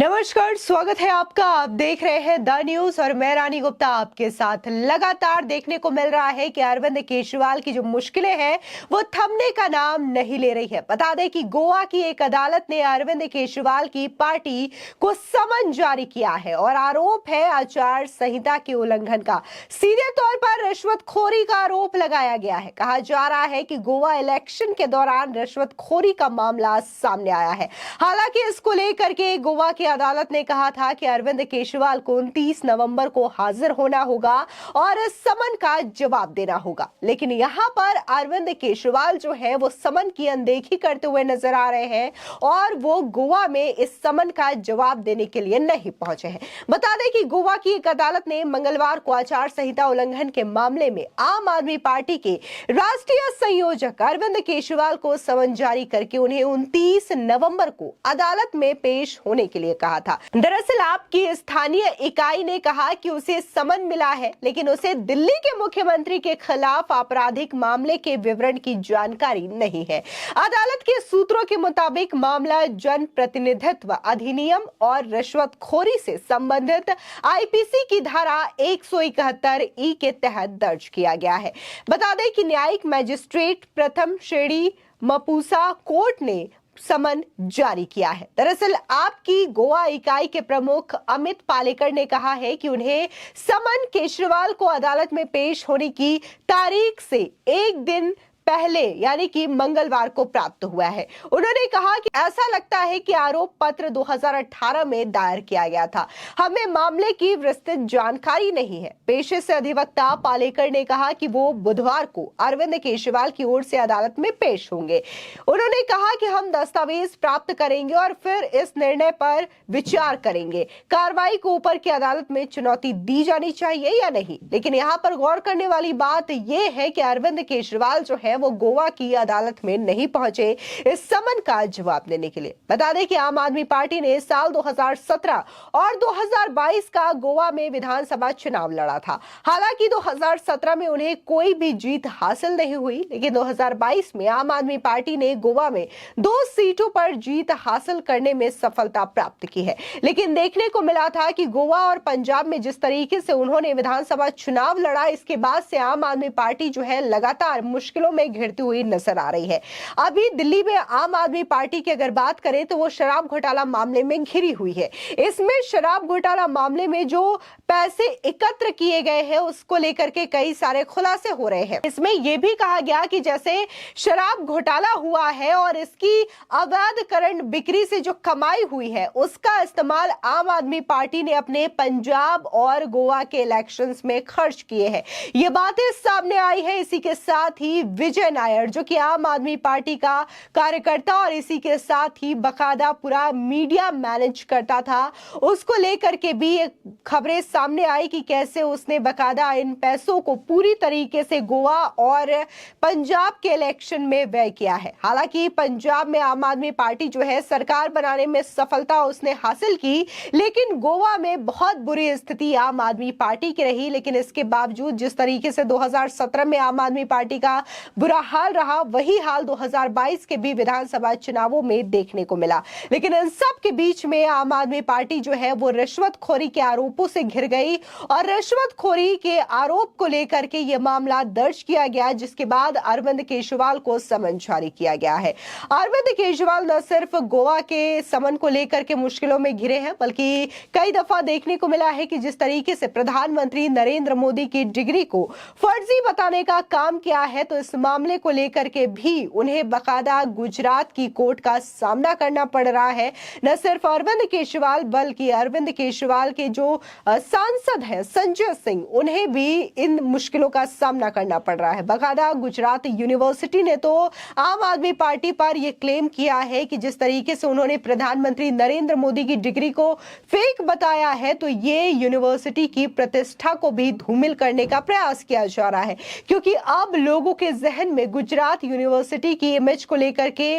नमस्कार, स्वागत है आपका। आप देख रहे हैं द न्यूज और मैं रानी गुप्ता आपके साथ। लगातार देखने को मिल रहा है कि अरविंद केजरीवाल की जो मुश्किलें हैं वो थमने का नाम नहीं ले रही है। बता दें कि गोवा की एक अदालत ने अरविंद केजरीवाल की पार्टी को समन जारी किया है और आरोप है आचार संहिता के उल्लंघन का। सीधे तौर पर रिश्वतखोरी का आरोप लगाया गया है। कहा जा रहा है कि गोवा इलेक्शन के दौरान रिश्वतखोरी का मामला सामने आया है। हालांकि इसको लेकर के गोवा की अदालत ने कहा था कि अरविंद केजरीवाल को 29 नवंबर को हाजिर होना होगा और इस समन का जवाब देना होगा। लेकिन यहां पर अरविंद केजरीवाल जो है वो समन की अनदेखी करते हुए नजर आ रहे हैं और वो गोवा में इस समन का जवाब देने के लिए नहीं पहुंचे हैं। बता दें कि गोवा की एक अदालत ने मंगलवार को आचार संहिता उल्लंघन के मामले में आम आदमी पार्टी के राष्ट्रीय संयोजक अरविंद केजरीवाल को समन जारी करके उन्हें 29 नवंबर को अदालत में पेश होने के लिए कहा था। दरअसल आपकी स्थानीय इकाई ने कहा कि उसे समन मिला है, लेकिन उसे दिल्ली के मुख्यमंत्री के खिलाफ आपराधिक मामले के विवरण की जानकारी नहीं है। अदालत के सूत्रों के मुताबिक मामला जन प्रतिनिधित्व अधिनियम और रिश्वतखोरी से संबंधित आईपीसी की धारा 171 ई के तहत दर्ज किया गया है। बता दें कि न्यायिक मजिस्ट्रेट प्रथम श्रेणी मपूसा कोर्ट ने समन जारी किया है। दरअसल आपकी गोवा इकाई के प्रमुख अमित पालेकर ने कहा है कि उन्हें समन केजरीवाल को अदालत में पेश होने की तारीख से एक दिन पहले यानी कि मंगलवार को प्राप्त हुआ है। उन्होंने कहा कि ऐसा लगता है कि आरोप पत्र 2018 में दायर किया गया था। हमें मामले की विस्तृत जानकारी नहीं है। पेशे से अधिवक्ता पालेकर ने कहा कि वो बुधवार को अरविंद केजरीवाल की ओर से अदालत में पेश होंगे। उन्होंने कहा कि हम दस्तावेज प्राप्त करेंगे और फिर इस निर्णय पर विचार करेंगे। कार्रवाई को ऊपर की अदालत में चुनौती दी जानी चाहिए या नहीं। लेकिन यहाँ पर गौर करने वाली बात यह है कि अरविंद केजरीवाल जो है वो गोवा की अदालत में नहीं पहुंचे इस समन का जवाब देने के लिए। बता दें कि आम आदमी पार्टी ने साल 2017 और 2022 का गोवा में विधानसभा चुनाव लड़ा था। हालांकि 2017 में उन्हें कोई भी जीत हासिल नहीं हुई, लेकिन 2022 में आम आदमी पार्टी ने गोवा में 2 सीटों पर जीत हासिल करने में सफलता प्राप्त की है। लेकिन देखने को मिला था कि गोवा और पंजाब में जिस तरीके से उन्होंने विधानसभा चुनाव लड़ा, इसके बाद से आम आदमी पार्टी जो है लगातार मुश्किलों में घिरती हुई नजर आ रही है। अभी दिल्ली में आम आदमी पार्टी की अगर बात करें तो वो शराब घोटाला मामले में घिरी हुई है। इसमें शराब घोटाला मामले में जो पैसे एकत्र किए गए हैं उसको लेकर के कई सारे खुलासे हो रहे हैं। इसमें यह भी कहा गया कि जैसे शराब घोटाला हुआ है और इसकी अवैधकरण बिक्री से जो कमाई हुई है उसका इस्तेमाल आम आदमी पार्टी ने अपने पंजाब और गोवा के इलेक्शंस में खर्च किए हैं। ये बातें सामने आई है। इसी के साथ ही विजय नायर जो कि आम आदमी पार्टी का कार्यकर्ता और इसी के साथ ही बकायदा पूरा मीडिया मैनेज करता था, उसको लेकर के भी एक खबरें सामने आई कि कैसे उसने बकायदा इन पैसों को पूरी तरीके से गोवा और पंजाब के इलेक्शन में व्यय किया है। हालांकि पंजाब में आम आदमी पार्टी जो है सरकार बनाने में सफलता उसने हासिल की, लेकिन गोवा में बहुत बुरी स्थिति आम आदमी पार्टी की रही। लेकिन इसके बावजूद जिस तरीके से 2017 में आम आदमी पार्टी का बुरा हाल रहा, वही हाल 2022 के भी विधानसभा चुनावों में देखने को मिला। लेकिन इन सब के बीच में आम आदमी पार्टी जो है वो रिश्वतखोरी के आरोपों से घिर गई और रिश्वतखोरी के आरोप को लेकर के यह मामला दर्ज किया गया, जिसके बाद अरविंद केजरीवाल को समन जारी किया गया है। अरविंद केजरीवाल न सिर्फ गोवा के समन को लेकर के मुश्किलों में घिरे हैं, बल्कि कई दफा देखने को मिला है कि जिस तरीके से प्रधानमंत्री नरेंद्र मोदी की डिग्री को फर्जी बताने का काम किया है, तो इस मामले को लेकर के भी उन्हें बकायदा गुजरात की कोर्ट का सामना करना पड़ रहा है। न सिर्फ अरविंद केजरीवाल बल्कि अरविंद केजरीवाल के जो सांसद हैं संजय सिंह, उन्हें भी इन मुश्किलों का सामना करना पड़ रहा है। बकायदा गुजरात यूनिवर्सिटी ने तो आम आदमी पार्टी पर यह क्लेम किया है कि जिस तरीके से उन्होंने प्रधानमंत्री नरेंद्र मोदी की डिग्री को फेक बताया है, तो ये यूनिवर्सिटी की प्रतिष्ठा को भी धूमिल करने का प्रयास किया जा रहा है, क्योंकि अब लोगों के जहन जहन में गुजरात यूनिवर्सिटी की इमेज को लेकर के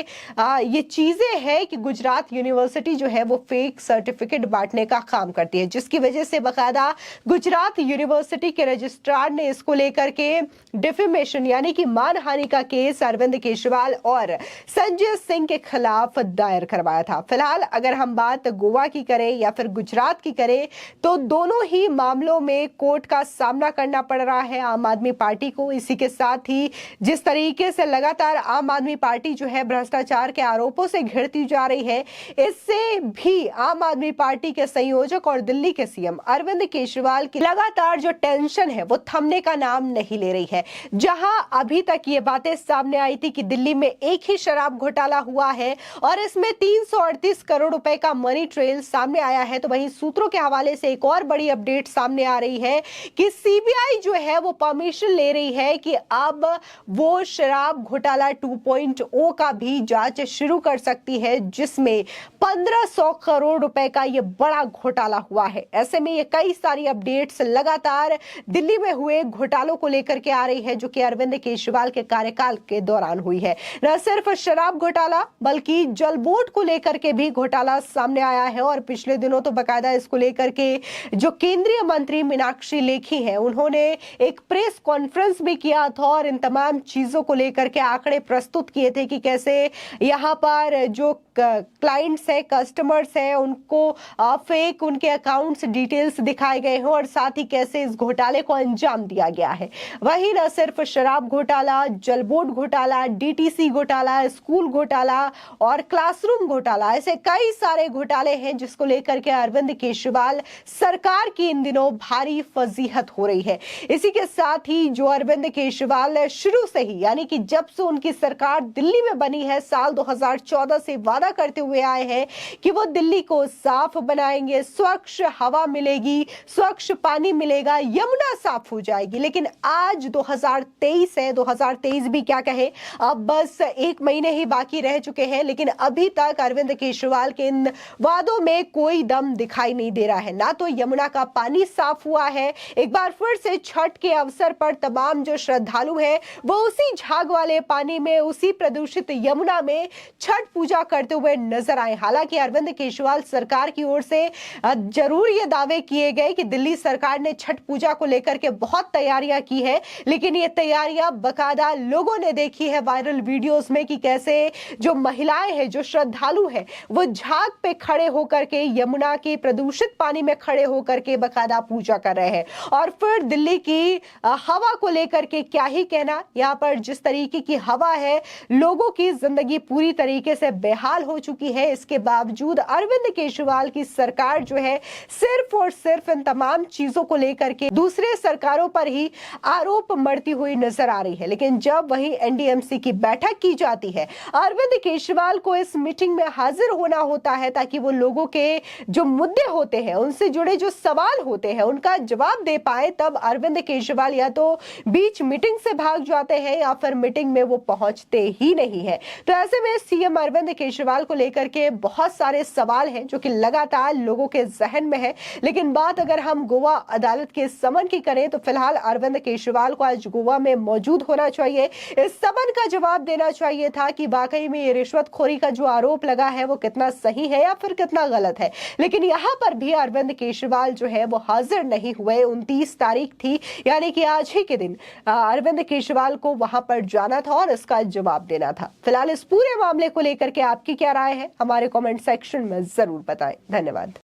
ये चीजें है कि गुजरात यूनिवर्सिटी जो है वो फेक सर्टिफिकेट बांटने का काम करती है, जिसकी वजह से बकायदा गुजरात यूनिवर्सिटी के रजिस्ट्रार ने इसको लेकर के डिफेमेशन यानी कि मानहानि का केस अरविंद केजरीवाल और संजय सिंह के खिलाफ दायर करवाया था। फिलहाल अगर हम बात गोवा की करें या फिर गुजरात की करें तो दोनों ही मामलों में कोर्ट का सामना करना पड़ रहा है आम आदमी पार्टी को। इसी के साथ ही जिस तरीके से लगातार आम आदमी पार्टी जो है भ्रष्टाचार के आरोपों से घिरती जा रही है, इससे भी आम आदमी पार्टी के संयोजक और दिल्ली के सीएम अरविंद केजरीवाल की लगातार जो टेंशन है वो थमने का नाम नहीं ले रही है। जहां अभी तक ये बातें सामने आई थी कि दिल्ली में एक ही शराब घोटाला हुआ है और इसमें 338 करोड़ रुपए का मनी ट्रेल सामने आया है, तो वहीं सूत्रों के हवाले से एक और बड़ी अपडेट सामने आ रही है कि सीबीआई जो है वो परमिशन ले रही है कि अब वो शराब घोटाला 2.0 का भी जांच शुरू कर सकती है, जिसमें 1500 करोड़ रुपए का ये बड़ा घोटाला हुआ है। ऐसे में ये कई सारी अपडेट्स लगातार दिल्ली में हुए घोटालों को लेकर के आ रही है, जो कि अरविंद केजरीवाल के कार्यकाल के दौरान हुई है। न सिर्फ शराब घोटाला बल्कि जल बोर्ड को लेकर के भी घोटाला सामने आया है और पिछले दिनों तो बकायदा इसको लेकर के जो केंद्रीय मंत्री मीनाक्षी लेखी हैं, उन्होंने एक प्रेस कॉन्फ्रेंस भी किया था और इन तमाम चीजों को लेकर के आंकड़े प्रस्तुत किए थे कि कैसे यहाँ पर जो क्लाइंट्स है, कस्टमर्स है, उनको फेक उनके अकाउंट्स डिटेल्स दिखाए गए हैं और साथ ही कैसे इस घोटाले को अंजाम दिया गया है। वही न सिर्फ शराब घोटाला, जल बोर्ड घोटाला, डीटीसी घोटाला, स्कूल घोटाला और क्लासरूम घोटाला, ऐसे कई सारे घोटाले हैं जिसको लेकर के अरविंद केजरीवाल सरकार की इन दिनों भारी फजीहत हो रही है। इसी के साथ ही जो अरविंद केजरीवाल शुरू से ही यानी कि जब से उनकी सरकार दिल्ली में बनी है साल 2014 से वादा करते हुए आए हैं कि वो दिल्ली को साफ बनाएंगे, स्वच्छ हवा मिलेगी, स्वच्छ पानी मिलेगा, यमुना साफ हो जाएगी। लेकिन आज 2023 है, 2023 भी क्या कहे, अब बस 1 महीने ही बाकी रह चुके हैं, लेकिन अभी तक अरविंद केजरीवाल के इन वादों में कोई दम दिखाई नहीं दे रहा है। ना तो यमुना का पानी साफ हुआ है, एक बार फिर से छठ के अवसर पर तमाम जो श्रद्धालु हैं वो उसी झाग वाले पानी में, उसी प्रदूषित यमुना में छठ पूजा करते हुए नजर आए। हालांकि अरविंद केजरीवाल सरकार की ओर से जरूर ये दावे किए गए कि दिल्ली सरकार ने छठ पूजा को लेकर के बहुत तैयारियां की है, लेकिन ये तैयारियां बकायदा लोगों ने देखी है वायरल वीडियोस में कि कैसे जो महिलाएं हैं, जो श्रद्धालु हैं, वो झाग पे खड़े होकर के यमुना के प्रदूषित पानी में खड़े होकर के बकायदा पूजा कर रहे हैं। और फिर दिल्ली की हवा को लेकर के क्या ही कहना, यहाँ पर जिस तरीके की हवा है, लोगों की जिंदगी पूरी तरीके से बेहाल हो चुकी है। इसके बावजूद अरविंद केजरीवाल की सरकार जो है सिर्फ और सिर्फ इन तमाम चीजों को लेकर के दूसरे सरकारों पर ही आरोप मढ़ती हुई नजर आ रही है। लेकिन जब वही एनडीएमसी की बैठक की जाती है, अरविंद केजरीवाल को इस मीटिंग में हाजिर होना होता है ताकि वो लोगों के जो मुद्दे होते हैं, उनसे जुड़े जो सवाल होते हैं, उनका जवाब दे पाए, तब अरविंद केजरीवाल या तो बीच मीटिंग से भाग जाते हैं या फिर मीटिंग में वो पहुंचते ही नहीं है। तो ऐसे में सीएम अरविंद केजरीवाल को लेकर के बहुत सारे सवाल हैं जो कि लगातार लोगों के जहन में है। लेकिन बात अगर हम गोवा अदालत के समन की करें तो फिलहाल अरविंद केजरीवाल को आज गोवा में मौजूद होना चाहिए। इस समन का जवाब देना चाहिए था कि वाकई में ये रिश्वतखोरी का जो आरोप लगा है वो कितना सही है या फिर कितना गलत है। लेकिन यहाँ पर भी अरविंद केजरीवाल जो है वो हाजिर नहीं हुए। 29 तारीख थी, यानी कि आज ही के दिन अरविंद केजरीवाल को वहां पर जाना था और इसका जवाब देना था। फिलहाल इस पूरे मामले को लेकर के आपकी क्या राय है, हमारे कमेंट सेक्शन में जरूर बताएं। धन्यवाद।